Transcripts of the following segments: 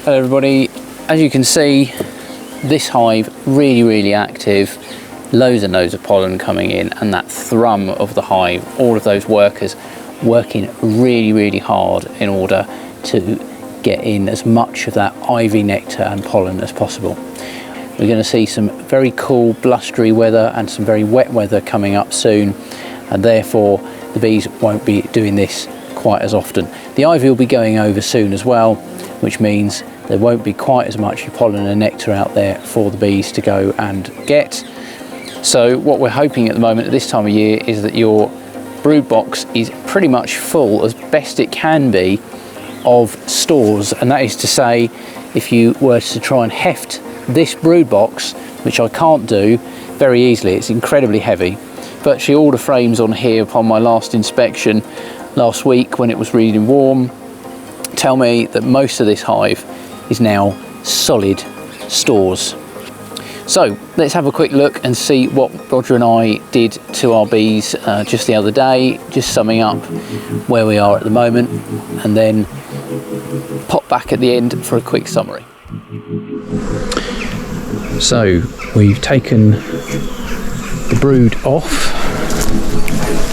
Hello everybody, as you can see, this hive really active, loads and loads of pollen coming in, and that thrum of the hive, all of those workers working really hard in order to get in as much of that ivy nectar and pollen as possible. We're going to see some very cool blustery weather and some very wet weather coming up soon, and therefore the bees won't be doing this quite as often. The ivy will be going over soon as well, which means there won't be quite as much pollen and nectar out there for the bees to go and get. So what we're hoping at the moment at this time of year is that your brood box is pretty much full as best it can be of stores, and that is to say, if you were to try and heft this brood box, which I can't do very easily, it's incredibly heavy. Virtually all the frames on here upon my last inspection last week when it was really warm tell me that most of this hive is now solid stores. So let's have a quick look and see what Roger and I did to our bees just the other day, just summing up where we are at the moment, and then pop back at the end for a quick summary. So we've taken the brood off,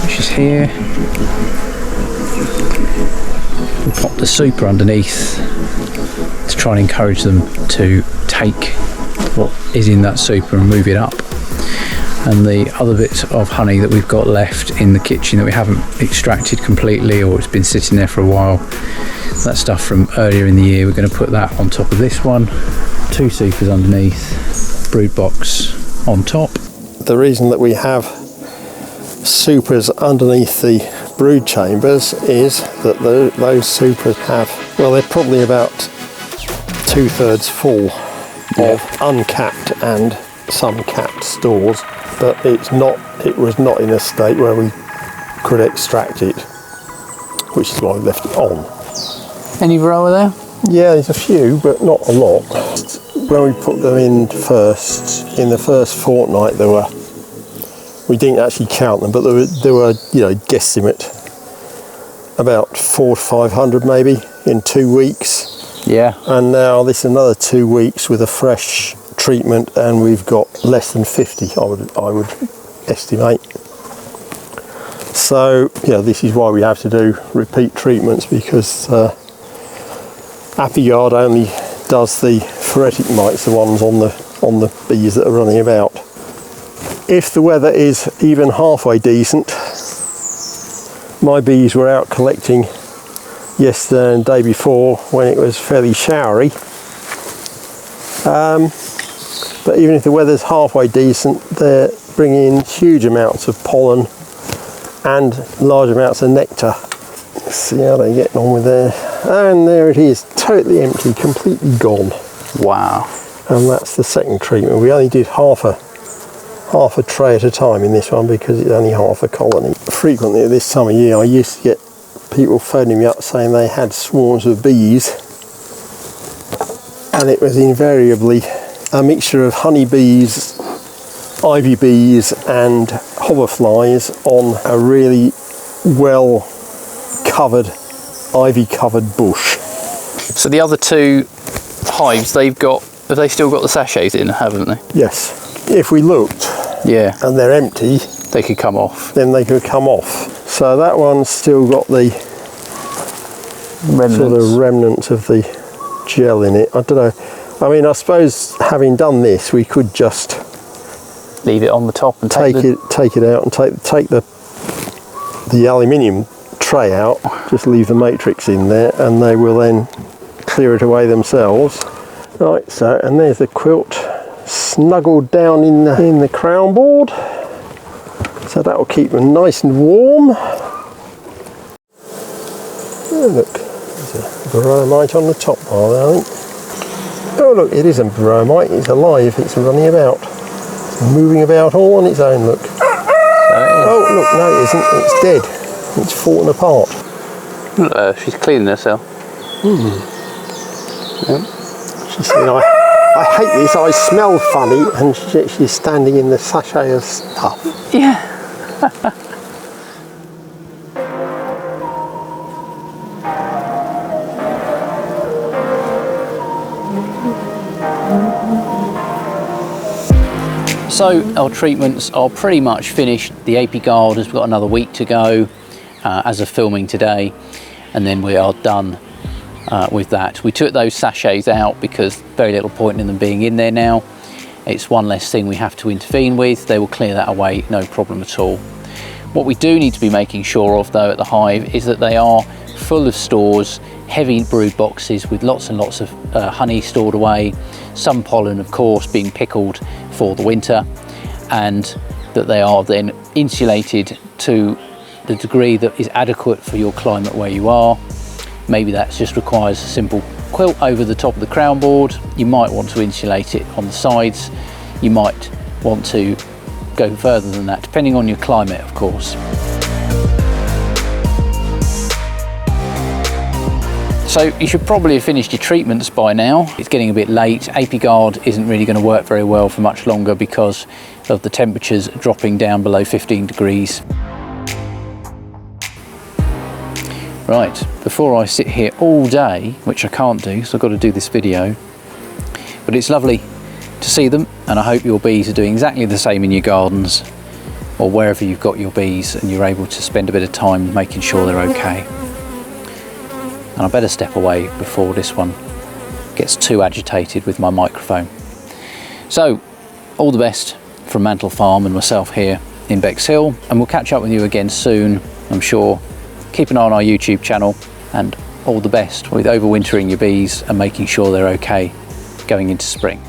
which is here. We pop the super underneath to try and encourage them to take what is in that super and move it up. And the other bit of honey that we've got left in the kitchen that we haven't extracted completely, or it's been sitting there for a while, that stuff from earlier in the year, we're going to put that on top of this one. 2 supers underneath, brood box on top. The reason that we have supers underneath the brood chambers is that those supers have, well, they're probably about 2/3 full of uncapped and some capped stores, but it was not in a state where we could extract it, which is why we left it on. Any varroa there? Yeah, there's a few, but not a lot. When we put them in first, in the first fortnight, we didn't actually count them, but there were guesstimate about 400 to 500 maybe in 2 weeks. Yeah. And now this is another 2 weeks with a fresh treatment, and we've got less than 50, I would estimate. So this is why we have to do repeat treatments, because Apiary only does the phoretic mites, the ones on the bees that are running about. If the weather is even halfway decent, my bees were out collecting yesterday and the day before when it was fairly showery. But even if the weather's halfway decent, they're bringing in huge amounts of pollen and large amounts of nectar. Let's see how they're getting on with there. And there it is, totally empty, completely gone. wow. And that's the second treatment. We only did half a tray at a time in this one because it's only half a colony. Frequently at this time of year I used to get people phoning me up saying they had swarms of bees, and it was invariably a mixture of honey bees, ivy bees and hoverflies on a really well covered, ivy covered bush. So the other 2 hives, have they still got the sachets in, haven't they? Yes. If we looked, yeah, and they're empty, they could come off. then they could come off. So that one's still got the Remnants. sort of remnants of the gel in it. I don't know. I mean, I suppose having done this, we could just leave it on the top and take it out and take the aluminium tray out. Just leave the matrix in there, and they will then clear it away themselves. Right. So, and there's the quilt snuggled down in the crown board, so that will keep them nice and warm. Oh look, there's a varroa on the top bar, I think. Oh look, it isn't varroa, it's alive, it's running about, it's moving about all on its own, look. Oh look, no it isn't, it's dead, it's fallen apart. She's cleaning herself. Yep. She's saying, I hate this, I smell funny, and she's standing in the sachet of stuff. Yeah. So our treatments are pretty much finished. The Apiary guard has got another week to go as of filming today, and then we are done with that. We took those sachets out because very little point in them being in there now. It's one less thing we have to intervene with. They will clear that away, no problem at all. What we do need to be making sure of though at the hive is that they are full of stores, heavy brood boxes with lots and lots of honey stored away, some pollen of course being pickled for the winter, and that they are then insulated to the degree that is adequate for your climate where you are. Maybe that just requires a simple quilt over the top of the crown board. You might want to insulate it on the sides. You might want to go further than that, depending on your climate, of course. So you should probably have finished your treatments by now. It's getting a bit late. Apiary guard isn't really going to work very well for much longer because of the temperatures dropping down below 15 degrees. Right, before I sit here all day, which I can't do, so I've got to do this video, but it's lovely to see them, and I hope your bees are doing exactly the same in your gardens or wherever you've got your bees, and you're able to spend a bit of time making sure they're okay. And I better step away before this one gets too agitated with my microphone. So, all the best from Mantel Farm and myself here in Bexhill, and we'll catch up with you again soon, I'm sure. Keep an eye on our YouTube channel, and all the best with overwintering your bees and making sure they're okay going into spring.